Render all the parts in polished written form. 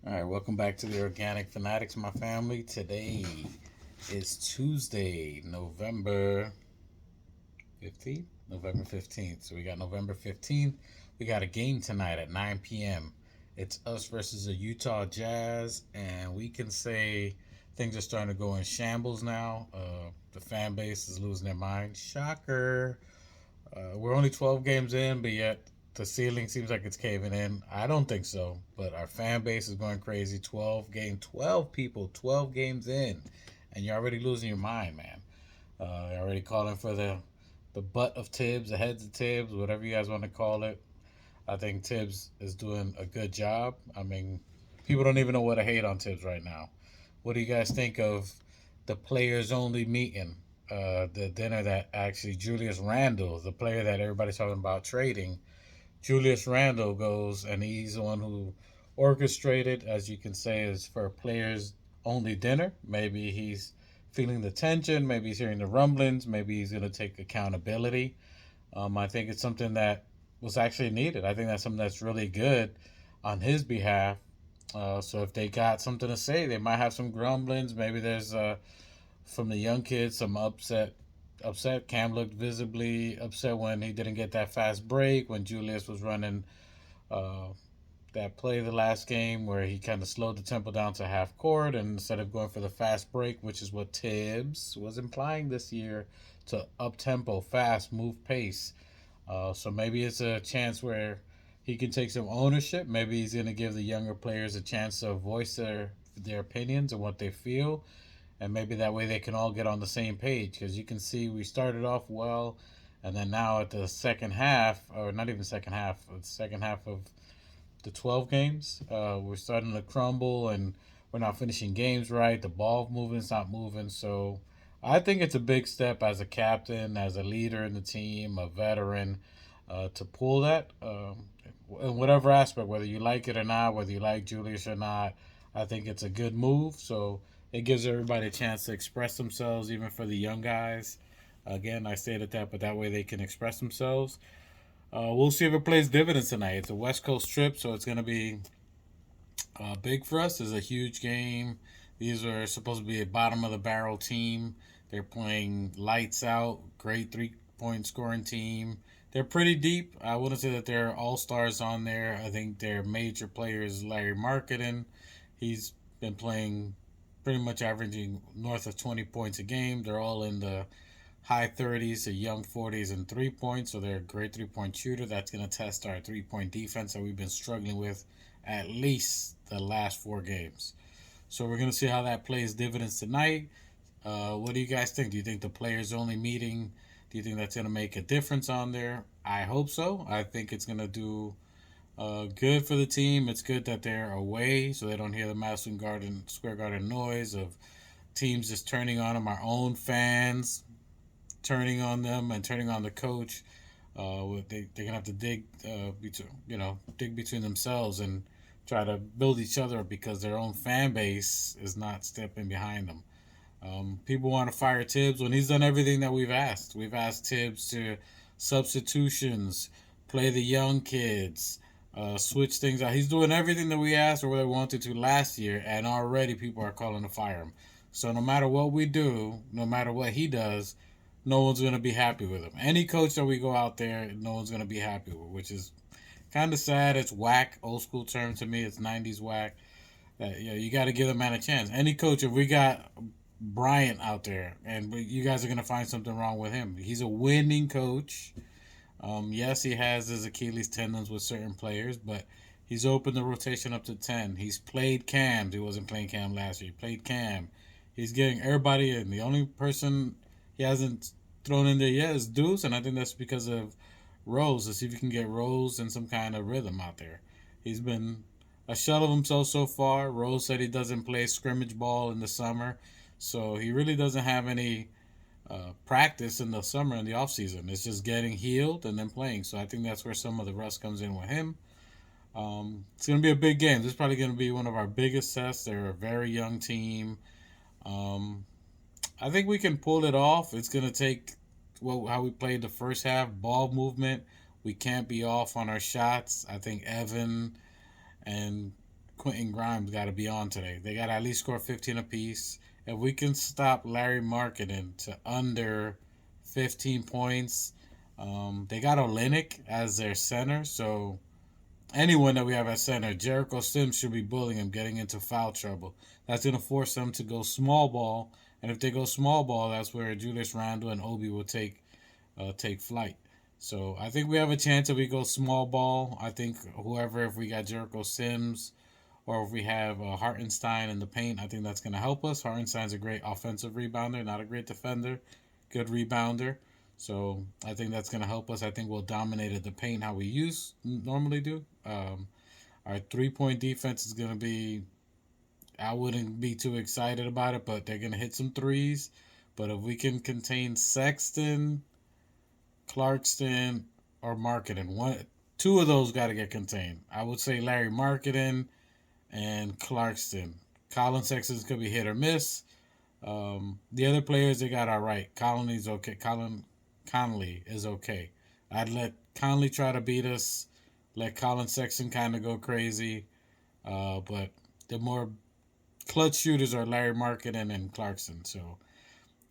All right, welcome back to the Organic Fanatics, my family. Today is Tuesday, November 15th. November 15th. So we got November 15th. We got a game tonight at 9 p.m. It's us versus the Utah Jazz, and we can say things are starting to go in shambles now. The fan base is losing their mind. Shocker. We're only 12 games in, but yet the ceiling seems like it's caving in. I don't think so, but our fan base is going crazy. 12 people, 12 games in, and you're already losing your mind, man. You're already calling for the butt of Tibbs, the heads of Tibbs, whatever you guys want to call it. I think Tibbs is doing a good job. I mean, people don't even know what to hate on Tibbs right now. What do you guys think of the players only meeting? The dinner that actually Julius Randle, the player that everybody's talking about trading, Julius Randle goes and he's the one who orchestrated, as you can say, is for players only dinner. Maybe he's feeling the tension, maybe he's hearing the rumblings, maybe he's going to take accountability. I think it's something that was actually needed. I think that's something that's really good on his behalf. So if they got something to say, they might have some grumblings. Maybe there's from the young kids some upset. Cam looked visibly upset when he didn't get that fast break when Julius was running uh, that play the last game where he kind of slowed the tempo down to half court and instead of going for the fast break, which is what Tibbs was implying this year, to up tempo, fast, move pace. So maybe it's a chance where he can take some ownership. Maybe he's going to give the younger players a chance to voice their opinions and what they feel, and maybe that way they can all get on the same page. Because you can see we started off well, and then now at the second half, or not even second half, the second half of the 12 games, we're starting to crumble, and we're not finishing games right. The ball movement's not moving, so I think it's a big step as a captain, as a leader in the team, a veteran, to pull that in whatever aspect, whether you like it or not, whether you like Julius or not. I think it's a good move. So it gives everybody a chance to express themselves, even for the young guys. Again, I stated that, but that way they can express themselves. We'll see if it plays dividends tonight. It's a West Coast trip, so it's going to be big for us. It's a huge game. These are supposed to be a bottom of the barrel team. They're playing lights out, great 3 point scoring team. They're pretty deep. I wouldn't say that they're all stars on there. I think their major player is Larry Marketing. He's been playing pretty much averaging north of 20 points a game. They're all in the high 30s to young 40s in 3 points, so they're a great 3 point shooter. That's going to test our 3 point defense that we've been struggling with at least the last 4 games. So we're going to see how that plays dividends tonight. What do you guys think? Do you think the players only meeting? Do you think that's going to make a difference on there? I hope so. I think it's going to do good for the team. It's good that they're away, so they don't hear the Madison Garden Square Garden noise of teams just turning on them. Our own fans turning on them and turning on the coach. They're gonna have to dig between themselves and try to build each other up because their own fan base is not stepping behind them. People want to fire Tibbs when he's done everything that we've asked. We've asked Tibbs to substitutions, play the young kids, switch things out. He's doing everything that we asked or what they wanted to last year, and already people are calling to fire him. So no matter what we do, no matter what he does, no one's going to be happy with him. Any coach that we go out there, no one's going to be happy with, which is kind of sad. It's whack, old school term to me. It's 90s whack. You got to give the man a chance. Any coach, if we got Bryant out there, and you guys are going to find something wrong with him. He's a winning coach. Yes, he has his Achilles tendons with certain players, but he's opened the rotation up to 10. He's played Cam. He wasn't playing Cam last year. He played Cam. He's getting everybody in. The only person he hasn't thrown in there yet is Deuce, and I think that's because of Rose, to see if you can get Rose in some kind of rhythm out there. He's been a shell of himself so far. Rose said he doesn't play scrimmage ball in the summer, so he really doesn't have any practice in the summer and the off season. It's just getting healed and then playing. So I think that's where some of the rust comes in with him. It's going to be a big game. This is probably going to be one of our biggest tests. They're a very young team. Um, I think we can pull it off. It's going to take how we played the first half, ball movement. We can't be off on our shots. I think Evan and Quentin Grimes got to be on today. They got to at least score 15 apiece. If we can stop Larry Markkinen to under 15 points, they got Olenek as their center. So anyone that we have at center, Jericho Sims should be bullying him, getting into foul trouble. That's going to force them to go small ball. And if they go small ball, that's where Julius Randle and Obi will take flight. So I think we have a chance if we go small ball. I think whoever, if we got Jericho Sims or if we have Hartenstein in the paint, I think that's going to help us. Hartenstein's a great offensive rebounder, not a great defender, good rebounder. So I think that's going to help us. I think we'll dominate at the paint how we normally do. Our 3-point defense is going to be, I wouldn't be too excited about it, but they're going to hit some threes. But if we can contain Sexton, Clarkson, or Marketing, two of those got to get contained. I would say Larry Marketing and Clarkson. Colin Sexton's could be hit or miss. The other players they got all right. Conley's okay. Conley is okay. I'd let Conley try to beat us. Let Colin Sexton kind of go crazy. But the more clutch shooters are Larry Marketing and Clarkson. So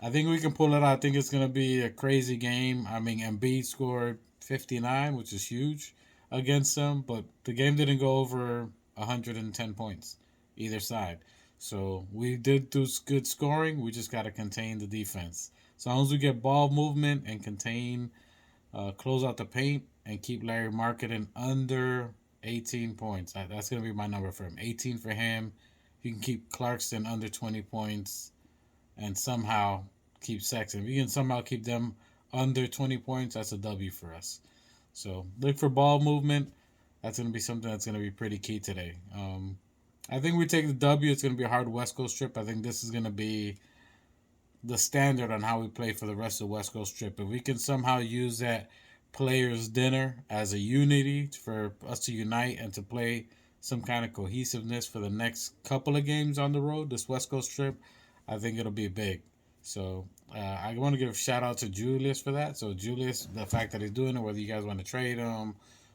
I think we can pull it out. I think it's going to be a crazy game. I mean, Embiid scored 59, which is huge against them, but the game didn't go over 110 points either side. So we did do good scoring. We just got to contain the defense. As long as we get ball movement and contain, close out the paint, and keep Larry Marketing under 18 points. That's going to be my number for him. 18 for him. You can keep Clarkson under 20 points and somehow keep Sexton. If you can somehow keep them under 20 points, that's a W for us. So look for ball movement. That's going to be something that's going to be pretty key today. I think we take the W. It's going to be a hard West Coast trip. I think this is going to be the standard on how we play for the rest of the West Coast trip. If we can somehow use that players' dinner as a unity for us to unite and to play some kind of cohesiveness for the next couple of games on the road, this West Coast trip, I think it'll be big. So I want to give a shout out to Julius for that. So Julius, the fact that he's doing it, whether you guys want to trade him,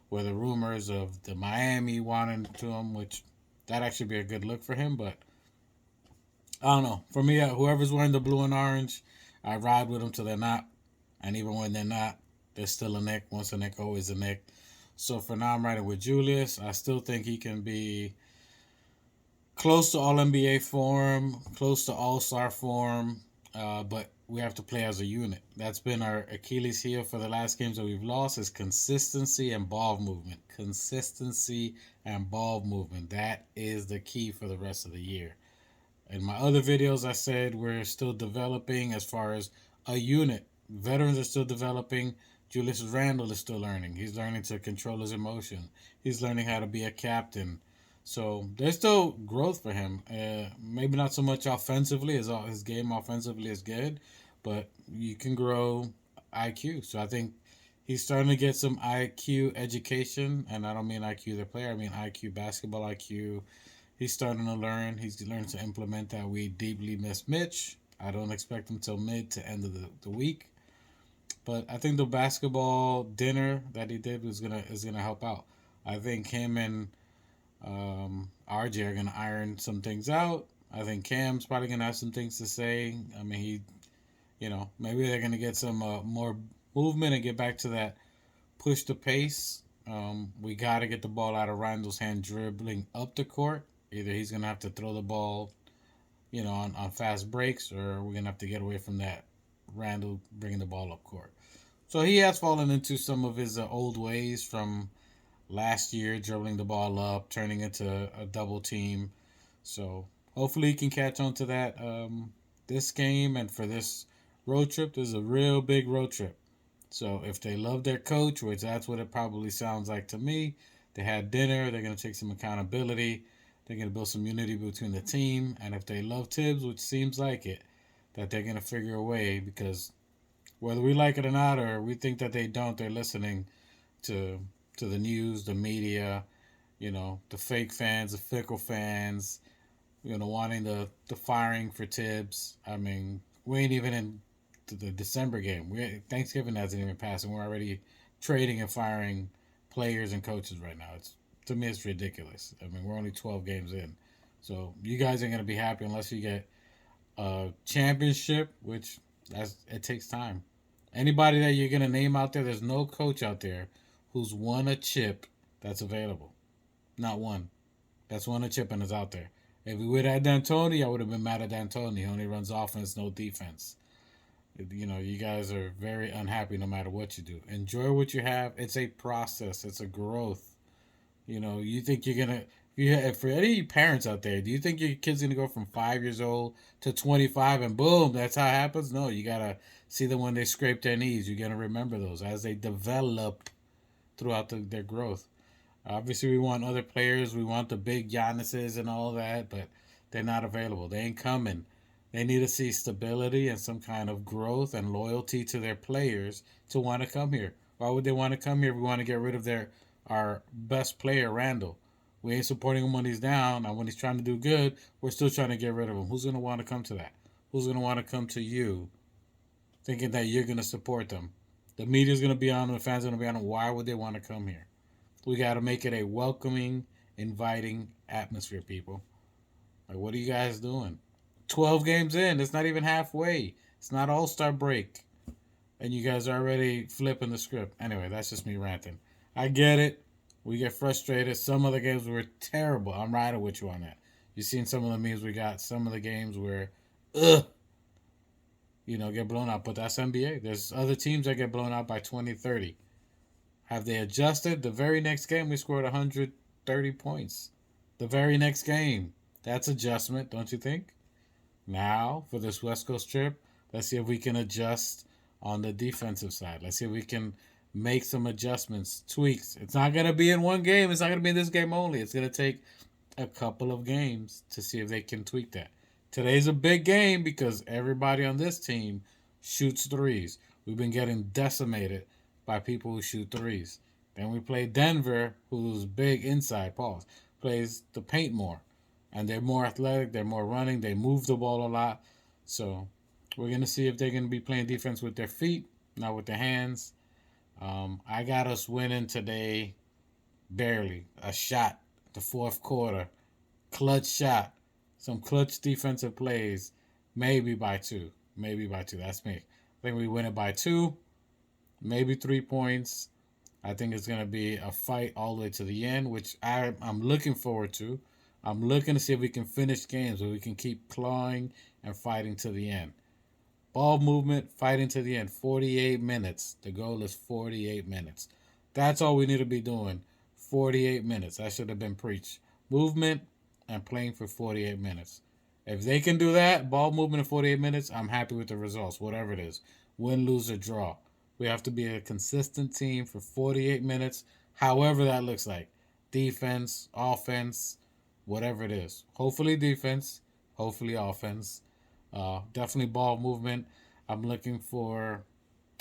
whether rumors of the Miami wanting to him, which that actually be a good look for him. But I don't know. For me, whoever's wearing the blue and orange, I ride with them till they're not. And even when they're not, they're still a Knick. Once a Knick, always a Knick. So for now, I'm riding with Julius. I still think he can be close to All NBA form, close to All Star form, but we have to play as a unit. That's been our Achilles heel for the last games that we've lost is consistency and ball movement. Consistency and ball movement. That is the key for the rest of the year. In my other videos, I said we're still developing as far as a unit. Veterans are still developing. Julius Randle is still learning. He's learning to control his emotion. He's learning how to be a captain. So there's still growth for him. Maybe not so much offensively, as his game offensively is good, but you can grow IQ. So I think he's starting to get some IQ education, and I don't mean IQ the player. I mean IQ basketball IQ. He's starting to learn. He's learned to implement that. We deeply miss Mitch. I don't expect him till mid to end of the week. But I think the basketball dinner that he did is gonna help out. I think him and RJ are gonna iron some things out. I think Cam's probably gonna have some things to say. I mean, maybe they're gonna get some more movement and get back to that push the pace. We gotta get the ball out of Randall's hand dribbling up the court. Either he's gonna have to throw the ball, on fast breaks, or we're gonna have to get away from that Randall bringing the ball up court. So he has fallen into some of his old ways from last year, dribbling the ball up, turning into a double team. So hopefully he can catch on to that this game. And for this road trip, this is a real big road trip. So if they love their coach, which that's what it probably sounds like to me, they had dinner, they're going to take some accountability. They're going to build some unity between the team. And if they love Tibbs, which seems like it, that they're going to figure a way, because whether we like it or not, or we think that they don't, they're listening to the news, the media, the fake fans, the fickle fans, wanting the firing for Tibbs. I mean, we ain't even in the December game. Thanksgiving hasn't even passed, and we're already trading and firing players and coaches right now. To me, it's ridiculous. I mean, we're only 12 games in. So you guys ain't going to be happy unless you get a championship, which it takes time. Anybody that you're going to name out there, there's no coach out there who's won a chip that's available. Not one. That's won a chip and is out there. If we would have had D'Antoni, I would have been mad at D'Antoni. He only runs offense, no defense. You know, you guys are very unhappy no matter what you do. Enjoy what you have. It's a process. It's a growth. You know, you think you're gonna. Yeah, for any parents out there, do you think your kid's gonna go from 5 years old to 25 and boom, that's how it happens? No, you gotta see them when they scrape their knees. You're gonna remember those as they develop throughout their growth. Obviously, we want other players. We want the big Giannis's and all that, but they're not available. They ain't coming. They need to see stability and some kind of growth and loyalty to their players to want to come here. Why would they want to come here if we want to get rid of our best player, Randall? We ain't supporting him when he's down, and when he's trying to do good, we're still trying to get rid of him. Who's going to want to come to that? Who's going to want to come to you thinking that you're going to support them? The media's going to be on them, the fans are going to be on them. Why would they want to come here? We got to make it a welcoming, inviting atmosphere, people. Like, what are you guys doing? 12 games in. It's not even halfway. It's not All Star break. And you guys are already flipping the script. Anyway, that's just me ranting. I get it. We get frustrated. Some of the games were terrible. I'm riding with you on that. You've seen some of the memes we got. Some of the games where, ugh, get blown out. But that's NBA. There's other teams that get blown out by 20, 30. Have they adjusted? The very next game, we scored 130 points. The very next game. That's adjustment, don't you think? Now, for this West Coast trip, let's see if we can adjust on the defensive side. Let's see if we can make some adjustments, tweaks. It's not going to be in one game. It's not going to be in this game only. It's going to take a couple of games to see if they can tweak that. Today's a big game because everybody on this team shoots threes. We've been getting decimated by people who shoot threes. Then we play Denver, who's big inside, pause, plays the paint more. And they're more athletic, they're more running, they move the ball a lot. So we're going to see if they're going to be playing defense with their feet, not with their hands. I got us winning today barely. A shot, the fourth quarter. Clutch shot. Some clutch defensive plays. Maybe by two. Maybe by two. That's me. I think we win it by two. Maybe 3 points. I think it's going to be a fight all the way to the end, which I'm looking forward to. I'm looking to see if we can finish games where we can keep clawing and fighting to the end. Ball movement, fighting to the end. 48 minutes. The goal is 48 minutes. That's all we need to be doing. 48 minutes. That should have been preached. Movement and playing for 48 minutes. If they can do that, ball movement in 48 minutes, I'm happy with the results, whatever it is. Win, lose, or draw. We have to be a consistent team for 48 minutes, however that looks like. Defense, offense, whatever it is. Hopefully defense, hopefully offense. Definitely ball movement. I'm looking for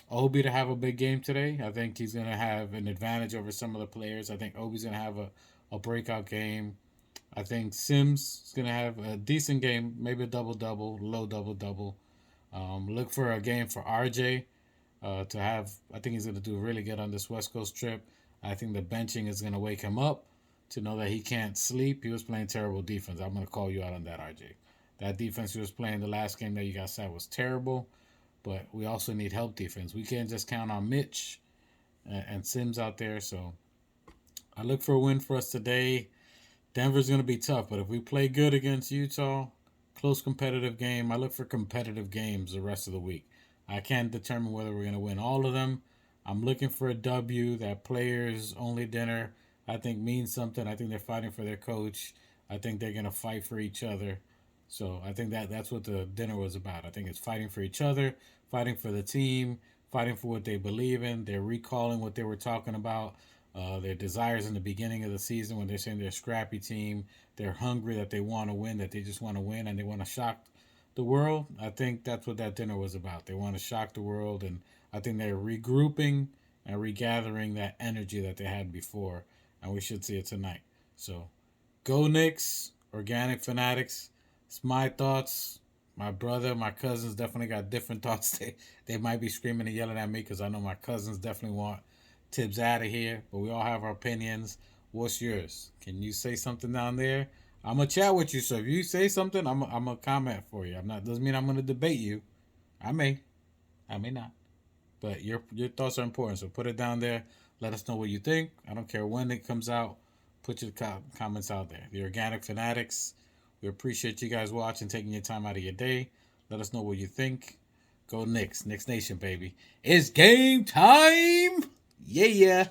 Obi to have a big game today. I think he's going to have an advantage over some of the players. I think Obi's going to have a breakout game. I think Sims is going to have a decent game, maybe a double-double, low double-double. Look for a game for RJ to have. I think he's going to do really good on this West Coast trip. I think the benching is going to wake him up to know that he can't sleep. He was playing terrible defense. I'm going to call you out on that, RJ. That defense he was playing the last game that you guys said was terrible, but we also need help defense. We can't just count on Mitch and Sims out there. So I look for a win for us today. Denver's going to be tough, but if we play good against Utah, close competitive game, I look for competitive games the rest of the week. I can't determine whether we're going to win all of them. I'm looking for a W. That players only dinner, I think, means something. I think they're fighting for their coach. I think they're going to fight for each other. So I think that's what the dinner was about. I think it's fighting for each other, fighting for the team, fighting for what they believe in. They're recalling what they were talking about, their desires in the beginning of the season when they're saying they're a scrappy team. They're hungry, that they want to win, that they just want to win, and they want to shock the world. I think that's what that dinner was about. They want to shock the world, and I think they're regrouping and regathering that energy that they had before, and we should see it tonight. So go Knicks, Organic Fanatics. It's my thoughts. My brother, my cousins definitely got different thoughts. They might be screaming and yelling at me because I know my cousins definitely want Tibbs out of here. But we all have our opinions. What's yours? Can you say something down there? I'm gonna chat with you. So if you say something, I'm gonna comment for you. I'm not doesn't mean I'm gonna debate you. I may, I may not. But your thoughts are important. So put it down there. Let us know what you think. I don't care when it comes out. Put your comments out there. The Organic Fanatics. We appreciate you guys watching, taking your time out of your day. Let us know what you think. Go Knicks. Knicks Nation, baby. It's game time. Yeah, yeah.